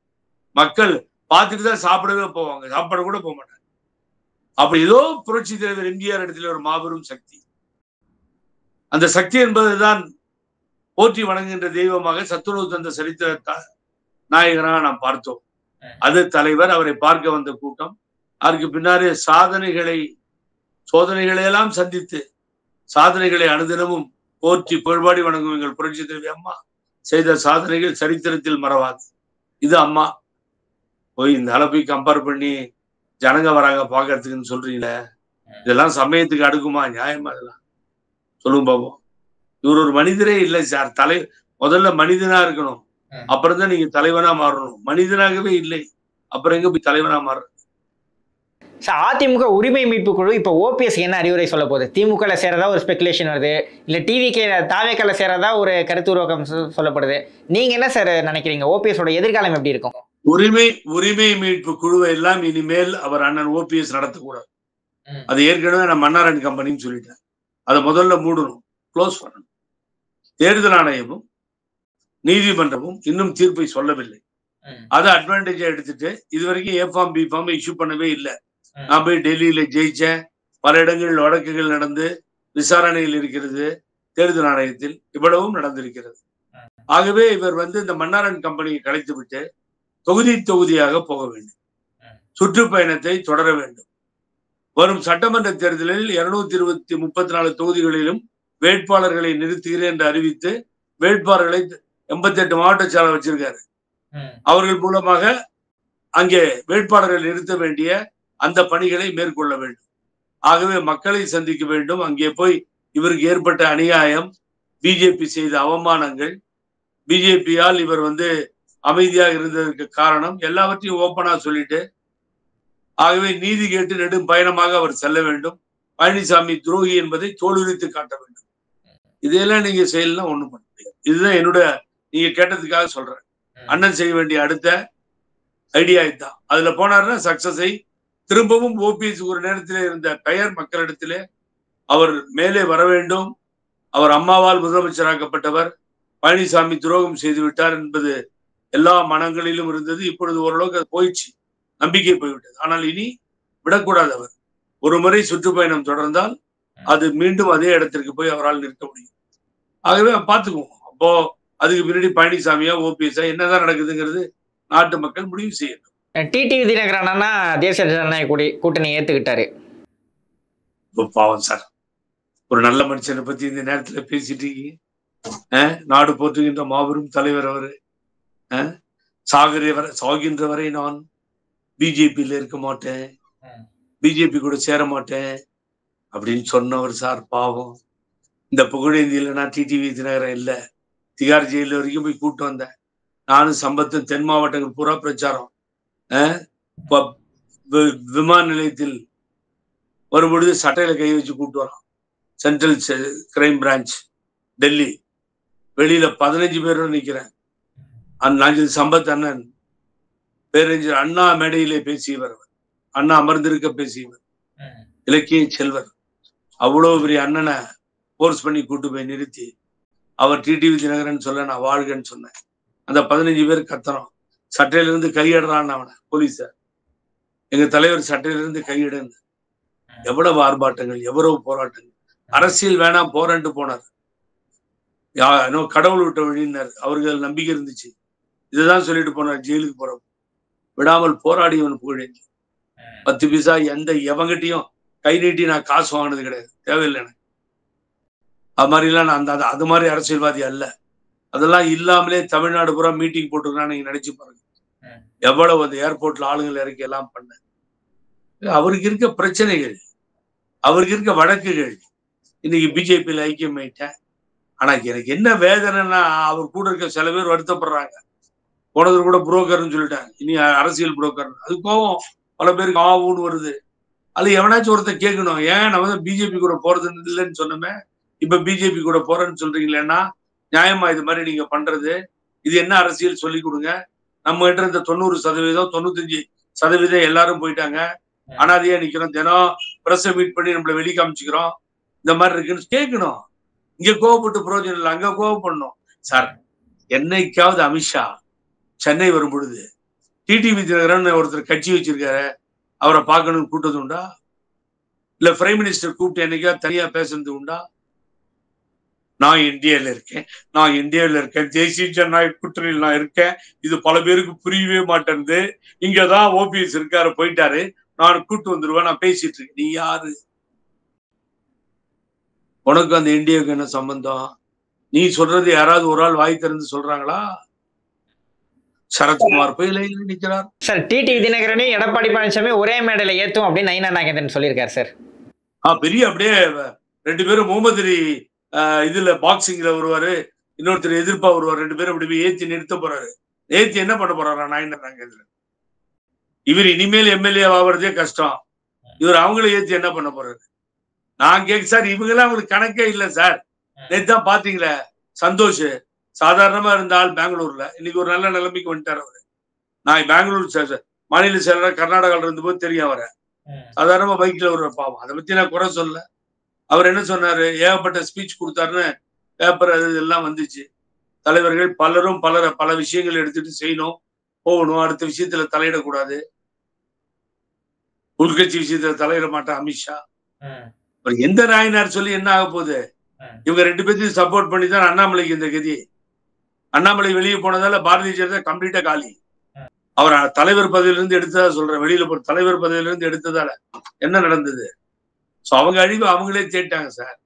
மக்கள் பார்த்துட்டு தான் சாப்பிடவே போவாங்க, சாப்பாடு கூட போக மாட்டாங்க. அப்படி ஏதோ புரட்சி தலைவர் எம்ஜிஆர் இடத்துல ஒரு மாபெரும் சக்தி. அந்த சக்தி என்பதுதான் போற்றி வணங்குகின்ற தெய்வமாக சத்துணவு தந்த சரித்திர நாயகனாக நாம் பார்த்தோம். அது தலைவர், அவரை பார்க்க வந்த கூட்டம். அதற்கு பின்னாலே சோதனைகளை எல்லாம் சந்தித்து சாதனைகளை அனுதினமும் போற்றி புகழ்பாடி வணங்கும் எங்கள் புரட்சி தலைவி அம்மா செய்த சாதனைகள் சரித்திரத்தில் மறவாது. இது அம்மா. போய் இந்த அளவு கம்பேர் பண்ணி ஜனங்க வராங்க பாக்குறதுக்குன்னு சொல்றீங்களே, இதெல்லாம் சமயத்துக்கு அடுக்குமா? நியாயமா? இதெல்லாம் சொல்லுங்க பாப்போம். இவர் ஒரு மனிதரே இல்லை சார். முதல்ல மனிதனா இருக்கணும், அப்புறம் தான் நீங்க தலைவனா மாறணும். மனிதனாகவே இல்லை, அப்புறம் எங்க போய் தலைவனா மாறுறது? அதிமுக உரிமை மீட்பு குழு இப்ப ஓபிஎஸ் என்ன அறிவுரை சொல்ல போகுது? திமுக சேரதா ஒரு ஸ்பெகுலேஷன் வருது, இல்ல தாவேக்கால சேரதா ஒரு கருத்து உருவாக்கம் சொல்லப்படுது. நீங்க என்ன சார் நினைக்கிறீங்க? ஓபிஎஸ் ஓட எதிர்காலம் எப்படி இருக்கும்? உரிமை மீட்பு குழுவை எல்லாம் இனிமேல் அவர் அண்ணன் ஓபிஎஸ் நடத்தக்கூடாது. அது ஏற்கனவே நான் மன்னாரன் கம்பெனின்னு சொல்லிட்டேன். அதை முதல்ல மூடணும், க்ளோஸ் பண்ணணும். தேர்தல் ஆணையமும் நீதிமன்றமும் இன்னும் தீர்ப்பை சொல்லவில்லை. அதை அட்வான்டேஜா எடுத்துட்டு இதுவரைக்கும் ஏஃபார்ம் பிஃபார்ம் இஷ்யூ பண்ணவே இல்லை. நான் போய் டெல்லியில ஜெயிச்சேன், பல இடங்களில் வழக்குகள் நடந்து விசாரணையில் இருக்கிறது, தேர்தல் ஆணையத்தில் இவ்வளவும் நடந்திருக்கிறது. ஆகவே இவர் இந்த மன்னாரன் கம்பெனியை கலைத்து விட்டு தொகுதியாக போக வேண்டும், சுற்றுப்பயணத்தை தொடர வேண்டும். வரும் சட்டமன்ற தேர்தலில் 234 தொகுதிகளிலும் வேட்பாளர்களை நிறுத்துகிறேன் என்று அறிவித்து வேட்பாளர்களை 88 மாவட்ட செயலாளர் வச்சிருக்காரு. அவர்கள் மூலமாக அங்கே வேட்பாளர்கள் நிறுத்த வேண்டிய அந்த பணிகளை மேற்கொள்ள வேண்டும். ஆகவே மக்களை சந்திக்க வேண்டும். அங்கே போய் இவருக்கு ஏற்பட்ட அநியாயம், பிஜேபி செய்த அவமானங்கள், பிஜேபியால் இவர் அமைதியாக இருந்ததற்கு காரணம் எல்லாவற்றையும் ஓப்பனா சொல்லிட்டு, ஆகவே நீதி கேட்டு நெடும் பயணமாக அவர் செல்ல வேண்டும். பழனிசாமி துரோகி என்பதை தோலுரித்து காட்ட வேண்டும். இதையெல்லாம் நீங்க செய்யலாம் ஒண்ணும் பண்ண முடியாது. இதுதான் என்னோட நீங்க கேட்டதுக்காக சொல்றேன். அண்ணன் செய்ய வேண்டிய அடுத்த ஐடியா இதுதான். அதுல போனாருன்னா சக்சஸை திரும்பவும் ஓபிஎஸ் ஒரு நேரத்திலே இருந்த பெயர் மக்களிடத்திலே அவர் மேலே வர வேண்டும். அவர் அம்மாவால் முதலமைச்சராக்கப்பட்டவர், பழனிசாமி துரோகம் செய்து விட்டார் என்பது எல்லா மனங்களிலும் இருந்தது. இப்பொழுது ஓரளவுக்கு அது போயிடுச்சு, நம்பிக்கை போய்விட்டது. ஆனால் இனி விடக்கூடாது. அவர் ஒரு முறை சுற்றுப்பயணம் தொடர்ந்தால் அது மீண்டும் அதே இடத்திற்கு போய் அவரால் நிற்க முடியும். ஆகவே பார்த்துக்குவோம். அப்போ அதுக்கு பின்னாடி பழனிசாமியா ஓபிஎஸ்ஆ என்னதான் நடக்குதுங்கிறது நாட்டு மக்கள் முடிவு செய்யணும். டிடிவி தினகரன் தேசிய ஜனநாயக கூட்டணி ஏத்துக்கிட்டாரு. பாவம் சார், ஒரு நல்ல மனுஷனை பத்தி இந்த நேரத்துல பேசிட்டு நாடு போற்றுகின்ற மாபெரும் தலைவர் அவரு. சாகின்ற வரை நான் பிஜேபியில இருக்க மாட்டேன், பிஜேபி கூட சேர மாட்டேன் அப்படின்னு சொன்னவர் சார். பாவம். இந்த புகழேந்தியில நான் டிடிவி தினகரன் இல்ல, திகார் ஜெயில வரைக்கும் போய் கூப்பிட்டு வந்தேன். நானும் சம்பத்தும் தென் மாவட்டங்கள் பூரா பிரச்சாரம். விமான நிலையத்தில் வரும்பொழுது சட்டையில கை வச்சு கூப்பிட்டு வரோம். சென்ட்ரல் கிரைம் பிரான்ச் டெல்லி வெளியில 15 பேரும் நிக்கிறேன். நாஞ்சில் சம்பத் அண்ணன் பேரறிஞர் அண்ணா மேடையிலே பேசியவர், அண்ணா அமர்ந்திருக்க பேசியவர், இலக்கிய செல்வர். அவ்வளவு பெரிய அண்ணனை போர்ஸ் பண்ணி கூட்டு போய் நிறுத்தி அவர் டிடிவி தினகரன் சொல்ல நான் வாழ்கன்னு சொன்னேன். அந்த 15 பேர் கத்தனம். சட்டையிலிருந்து கையிடுறான்னு அவனை போலீஸார். எங்க தலைவர் சட்டையிலிருந்து கையிடுன்னு. எவ்வளவு ஆர்ப்பாட்டங்கள், எவ்வளவு போராட்டங்கள். அரசியல் வேணாம் போராண்டு போனார். கடவுள் விட்ட வழியினர். அவர்கள் நம்பிக்கை இருந்துச்சு. இதுதான் சொல்லிட்டு போனார். ஜெயிலுக்கு போறோம் விடாமல் போராடியவன் புகழேந்தி. 10 பைசா எவங்கிட்டையும் கை நீட்டி நான் காசு வாங்கினது கிடையாது, தேவையில்லை எனக்கு. அது மாதிரிலாம் நான் அது மாதிரி அரசியல்வாதி அல்ல. அதெல்லாம் இல்லாமலே தமிழ்நாடு பூரா மீட்டிங் போட்டுருக்கான்னு நீங்க நினைச்சு பாருங்க. எவ்வளவு அந்த ஏர்போர்ட்ல ஆளுங்கள் இறக்கி எல்லாம் பண்ண. அவருக்கு இருக்க பிரச்சனைகள், அவருக்கு இருக்க வழக்குகள். இன்னைக்கு பிஜேபியில ஐக்கியம் ஆயிட்டேன். ஆனா எனக்கு என்ன வேதனைன்னா, அவர் கூட இருக்க சில பேர் வருத்தப்படுறாங்க. போனது கூட புரோக்கர்னு சொல்லிட்டாங்க, இனி அரசியல் புரோக்கர். அது கோவம் பல பேருக்கு ஆவுன்னு வருது. அது எவனாச்சும் ஒருத்தர் கேட்கணும், ஏன் நம்ம தான் பிஜேபி கூட போறது இல்லைன்னு சொன்னோமே, இப்ப பிஜேபி கூட போறேன்னு சொல்றீங்களேன்னா நியாயமா இது மாதிரி நீங்க பண்றது? இது என்ன அரசியல் சொல்லி கொடுங்க. நம்ம கிட்ட இருந்த 90%, 95% எல்லாரும் போயிட்டாங்க. அனாதையா நிக்கிறோம். தினம் பிரஸ் மீட் பண்ணி நம்மள வெளி காமிச்சுக்கிறோம். இந்த மாதிரி இருக்குன்னு கேட்கணும். இங்க கோவப்பட்டு பிரயோஜனம் இல்லை, அங்க கோவப்படணும். சார், என்னைக்காவது அமித்ஷா சென்னை வரும் பொழுது டிடிவி தினகரன் ஒருத்தர் கட்சி வச்சிருக்காரு, அவரை பார்க்கணும்னு கூட்டது உண்டா? இல்ல பிரைம் மினிஸ்டர் கூப்பிட்டு என்னைக்கா தனியா பேசுறது உண்டா? நான் இந்தியாவில் இருக்கேன், தேசிய ஜனநாயக கூட்டணியில் நான் இருக்கேன். இது பல பேருக்கு புரியவே மாட்டேன்து. இங்கதான் ஓபிஎஸ் இருக்காரு, போயிட்டாரு, நான் கூட்டு வந்துருவேன், நான் பேசிட்டு இருக்கேன். நீ யாரு? உனக்கு அந்த இந்தியாவுக்கு என்ன சம்பந்தம்? நீ சொல்றது யாராவது ஒரு ஆள் வாய் திறந்து சொல்றாங்களா? சரத்குமார் போய் லைன்ல நிக்கிறார். சார், டிடிவி தினகரனையும் எடப்பாடி பழனிசாமி ஒரே மேடையில ஏத்தும் அப்படின்னு நயினா நாகேந்திரன் சொல்லியிருக்காரு சார். பெரிய அப்படியே 2 பேரும் முகமது அலி இதுல பாக்ஸிங்ல வருவாரு, இன்னொருத்தர் எதிர்ப்பா வருவார். 2 பேரும் அப்படி ஏத்தி நிறுத்த போறாரு. ஏத்தி என்ன பண்ண போறாரா நயினா நாகேந்திரன்? இவர் இனிமேல் எம்எல்ஏ ஆவறதே கஷ்டம். இவர் அவங்கள ஏத்தி என்ன பண்ண போறாரு? நான் கேட்க சார், இவங்கெல்லாம் அவங்களுக்கு கணக்கே இல்லை சார். நேற்று தான் பாத்தீங்களே, சந்தோஷ் சாதாரணமா இருந்தால் பெங்களூர்ல இன்னைக்கு ஒரு நல்ல நிலைமைக்கு வந்துட்டார் அவரு. நான் பெங்களூர் மாநில செயலர் கர்நாடகாவில் இருந்தபோது தெரியும் அவரை. சாதாரணமா பைக்ல ஒரு பாவம், அதை பத்தி நான் குறை சொல்ல. அவர் என்ன சொன்னாரு, ஏகப்பட்ட ஸ்பீச் கொடுத்தாருன்னு பேப்பர் அது எல்லாம் வந்துச்சு. தலைவர்கள் பலரும் பல விஷயங்கள் எடுத்துட்டு செய்யணும், போகணும், அடுத்த விஷயத்துல தலையிடக்கூடாது, உள்கட்சி விஷயத்துல தலையிட மாட்டான் அமித்ஷா. எந்த நாயனார் சொல்லி என்ன ஆக போகுது? இவங்க 2 பேர்த்தையும் சப்போர்ட் பண்ணி தான் அண்ணாமலைக்கு இந்த கதி. அண்ணாமலை வெளியே போனதால பாரதிய ஜனதா கம்ப்ளீட்டா காலி. அவர் தலைவர் பதவியிலிருந்து எடுத்ததா சொல்றேன், வெளியில போற தலைவர் பதவியிலிருந்து எடுத்ததால என்ன நடந்தது? சோ அவங்க அழிவு அவங்களே தேட்டாங்க சார்.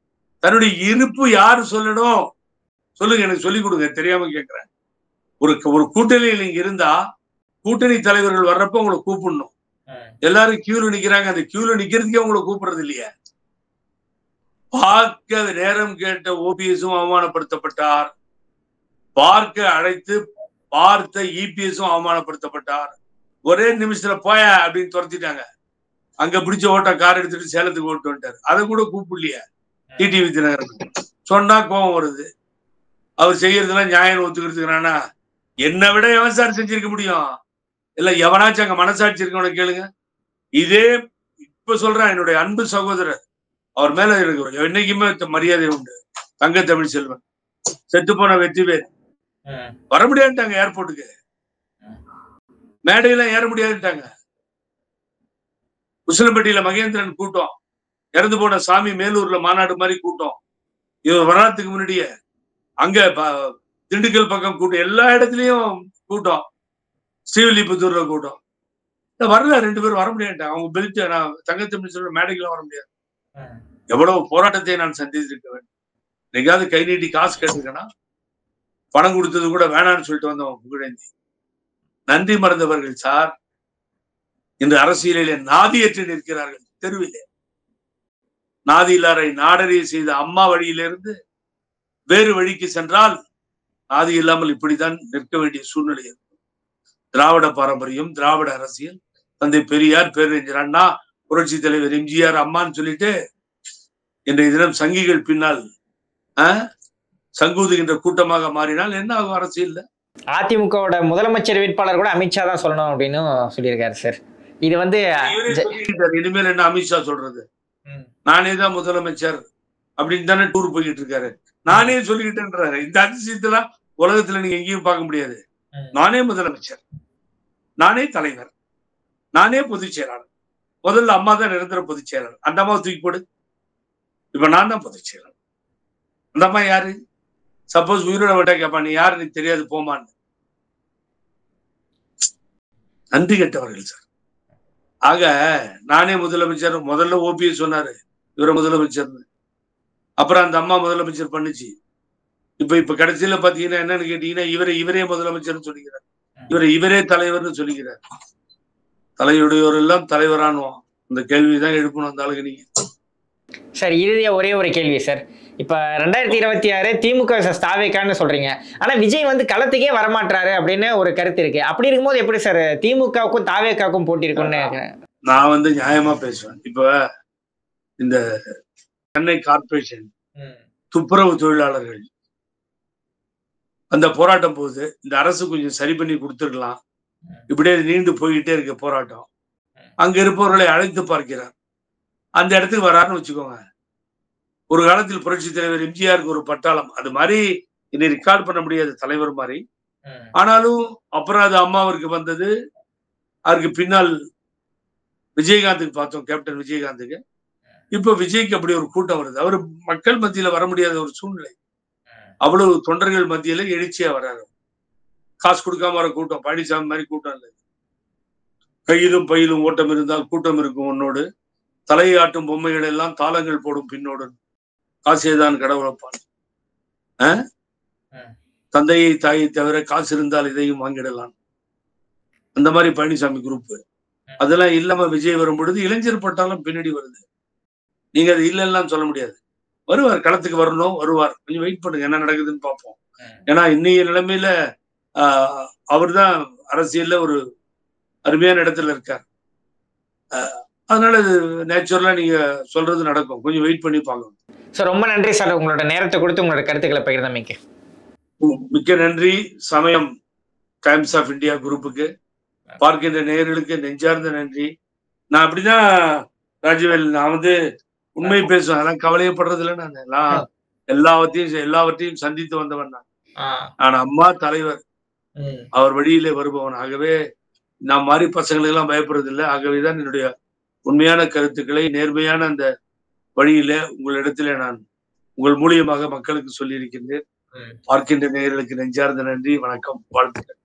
தன்னுடைய இருப்பு யாரு சொல்லணும் சொல்லுங்க, எனக்கு சொல்லிக் கொடுங்க, தெரியாம கேட்கிறேன். ஒரு கூட்டணியில் நீங்க இருந்தா கூட்டணி தலைவர்கள் வர்றப்ப உங்களை கூப்பிடணும். எல்லாரும் கியூல நிக்கிறாங்க, அந்த கியூல நிக்கிறதுக்கே உங்களை கூப்பிடுறது இல்லையா? பார்க்க நேரம் கேட்ட ஓபிஎஸும் அவமானப்படுத்தப்பட்டார், பார்க்க அழைத்து பார்த்த இபிஎஸும் அவமானப்படுத்தப்பட்டார். ஒரே நிமிஷத்துல போய அப்படின்னு துரத்திட்டாங்க. அங்க பிடிச்ச ஓட்ட கார் எடுத்துட்டு சேலத்துக்கு ஓட்டு வந்துட்டாரு. அதை கூட கூப்பிடலையா டிடிவி தினகரன்? சொன்னா கோபம் வருது. அவர் செய்யறதுலாம் நியாயம் ஒத்துக்கிறதுக்குறானா? என்னை விட எவன் சார் செஞ்சிருக்க முடியும்? இல்ல எவனாச்சும் அங்க மனசாட்சி இருக்கவன கேளுங்க. இதே இப்ப சொல்றேன், என்னுடைய அன்பு சகோதரர், அவர் மேல எனக்கு என்னைக்குமே மரியாதை உண்டு, தங்க தமிழ் செல்வன், செத்து போன வெற்றிவேல் வர முடியாதுட்டாங்க ஏர்போர்ட்டுக்கு, மேடையெல்லாம் ஏற முடியாதுட்டாங்க. உசிலம்பட்டியில மகேந்திரன் கூட்டம், இறந்து போன சாமி மேலூர்ல மாநாடு மாதிரி கூட்டம், இவர் வராதுக்கு முன்னாடியே அங்க திண்டுக்கல் பக்கம் கூட்டம், எல்லா இடத்துலயும் கூட்டம், ஸ்ரீவில்லிபுத்தூர்ல கூட்டம். வரல, 2 பேரும் வர முடியாதுட்டாங்க. அவங்க பெல்ட், நான் தங்கத்தமிழ் சொல்ற மேடைக்கெல்லாம் வர முடியாது. எவ்வளவு போராட்டத்தை நான் சந்தித்திருக்க வேண்டும். எங்கேயாவது கை நீட்டி காசு கேட்டிருக்கேன்னா, பணம் கொடுத்தது கூட வேணான்னு சொல்லிட்டு வந்தவன் புகழேந்தி. நன்றி மறந்தவர்கள் சார் இன்று அரசியலிலே நாதியற்று நிற்கிறார்கள். தெருவிலே நாதியில்லாரை நாடறிய செய்த அம்மா வழியிலிருந்து வேறு வழிக்கு சென்றால் நாதி இல்லாமல் இப்படித்தான் நிற்க வேண்டிய சூழ்நிலை இருக்கும். திராவிட பாரம்பரியம், திராவிட அரசியல், தந்தை பெரியார், பேரறிஞர் அண்ணா, புரட்சி தலைவர் எம்ஜிஆர், அம்மான்னு சொல்லிட்டு இன்றைய தினம் சங்கிகள் பின்னால் சங்கூதுகின்ற கூட்டமாக மாறினால் என்ன ஆகும் அரசியல்? அதிமுகவோட முதலமைச்சர் வேட்பாளர் கூட அமித்ஷா தான் சொல்லணும் அப்படின்னு சொல்லியிருக்காரு சார். இது வந்து இனிமேல் என்ன அமித்ஷா சொல்றது, நானே தான் முதலமைச்சர் அப்படின்னு தானே டூர் போய்கிட்டு இருக்காரு. நானே சொல்லிக்கிட்டேன்றாரு. இந்த அதிசயத்தெல்லாம் உலகத்துல நீங்க எங்கேயும் பார்க்க முடியாது. நானே முதலமைச்சர், நானே தலைவர், நானே பொதுச் செயலாளர். முதல்ல அம்மா தான் நிரந்தர பொதுச் செயலாளர், அந்த அம்மாவை தூக்கி போடு. இப்ப நான் தான் பொதுச் செயலாளர். அந்த அம்மா யாரு? சப்போஸ் உயிரோட விட்டா கேப்பா, நீ யாரு எனக்கு தெரியாது போமான்னு. நன்றி கெட்டவர்கள் சார். ஆக நானே முதலமைச்சர், முதல்ல ஓபிஎஸ் சொன்னாரு இவரை முதலமைச்சர். அப்புறம் அந்த அம்மா முதலமைச்சர் பண்ணுச்சு. இப்ப கடைசியில பாத்தீங்கன்னா என்னன்னு கேட்டீங்கன்னா, இவரே முதலமைச்சர்னு சொல்லிக்கிறார். இவரே தலைவர்னு சொல்லிக்கிறார். தலையுடையோர் எல்லாம் தலைவரானுவோம். இந்த கேள்விதான் எழுப்பணும் அந்த ஆளுக்கு நீங்க. சார் இறுதியா ஒரே ஒரு கேள்வி சார். இப்ப 2026 திமுக vs தாவேகான்னு சொல்றீங்க. ஆனா விஜய் வந்து களத்துக்கே வரமாட்டாரு அப்படின்னு ஒரு கருத்து இருக்கு. அப்படி இருக்கும்போது எப்படி சார் திமுகவுக்கும் தாவேகாவுக்கும் போட்டி இருக்கும்னு? நான் வந்து நியாயமா பேசுவேன். இப்ப இந்த சென்னை கார்பரேஷன் துப்புரவு தொழிலாளர்கள் அந்த போராட்டம் போது இந்த அரசு கொஞ்சம் சரி பண்ணி கொடுத்துருக்கலாம். இப்படியே நீண்டு போய்கிட்டே இருக்கு போராட்டம். அங்க இருப்பவர்களை அழைத்து பார்க்கிறார். அந்த இடத்துக்கு வராருன்னு வச்சுக்கோங்க. ஒரு காலத்தில் புரட்சி தலைவர் எம்ஜிஆருக்கு ஒரு பட்டாளம், அது மாதிரி என்னை ரெக்கார்ட் பண்ண முடியாது தலைவர் மாதிரி. ஆனாலும் அப்புறம் அது அம்மாவிற்கு வந்தது. அதுக்கு பின்னால் விஜயகாந்துக்கு பார்த்தோம், கேப்டன் விஜயகாந்துக்கு. இப்ப விஜய்க்கு அப்படி ஒரு கூட்டம் வருது. அவரு மக்கள் மத்தியில வர முடியாத ஒரு சூழ்நிலை. அவ்வளவு தொண்டர்கள் மத்தியில எழுச்சியா வர்றாரு. காசு கொடுக்காம வர கூட்டம், பழனிசாமி மாதிரி கூட்டம் இல்லை. கையிலும் பையிலும் ஓட்டம் இருந்தால் கூட்டம் இருக்கும் உன்னோடு, தலையாட்டும் பொம்மைகள் எல்லாம் தாளங்கள் போடும் பின்னோடு, காசேதான் கடவுளப்பான். தந்தையை தாயை தவிர காசு இருந்தால் இதையும் வாங்கிடலாம். அந்த மாதிரி பழனிசாமி குரூப். அதெல்லாம் இல்லாம விஜய் வரும் பொழுது இளைஞர் பட்டாலும் பின்னாடி வருது. நீங்க அது இல்லைன்னு சொல்ல முடியாது. வருவார், களத்துக்கு வரணும், வருவார். கொஞ்சம் வெயிட் பண்ணுங்க, என்ன நடக்குதுன்னு பார்ப்போம். ஏன்னா இன்னைய நிலைமையில அவர் தான் அரசியல்ல ஒரு அருமையான இடத்துல இருக்கார். அதனால இது நேச்சுரலா நீங்க சொல்றது நடக்கும். கொஞ்சம் வெயிட் பண்ணி பார்க்கணும். சார் ரொம்ப நன்றி சார், உங்களோட நேரத்தை கொடுத்து உங்களோட கருத்துக்களை பகிர்ந்தமைக்கு. மிக்க நன்றி. சமயம் டைம்ஸ் ஆஃப் இந்தியா குரூப்புக்கு, பார்க்கின்ற நேயர்களுக்கு நெஞ்சார்ந்த நன்றி. நான் அப்படிதான் ராஜவேல், நான் வந்து உண்மை பேசுவேன், அதெல்லாம் கவலையப்படுறது இல்லை. நான் எல்லாம் எல்லாவற்றையும் சந்தித்து வந்தவன் நான். நான் அம்மா தலைவர், அவர் வழியிலே வருபவன். ஆகவே நான் மாதிரி பசங்களுக்கு எல்லாம் பயப்படுறது இல்லை. ஆகவேதான் என்னுடைய உண்மையான கருத்துக்களை நேர்மையான அந்த வழியில உங்களிடத்திலே நான் உங்கள் மூலியமாக மக்களுக்கு சொல்லி இருக்கின்றேன். பார்க்கின்ற நேயர்களுக்கு நெஞ்சார்ந்த நன்றி, வணக்கம், வாழ்த்துக்கள்.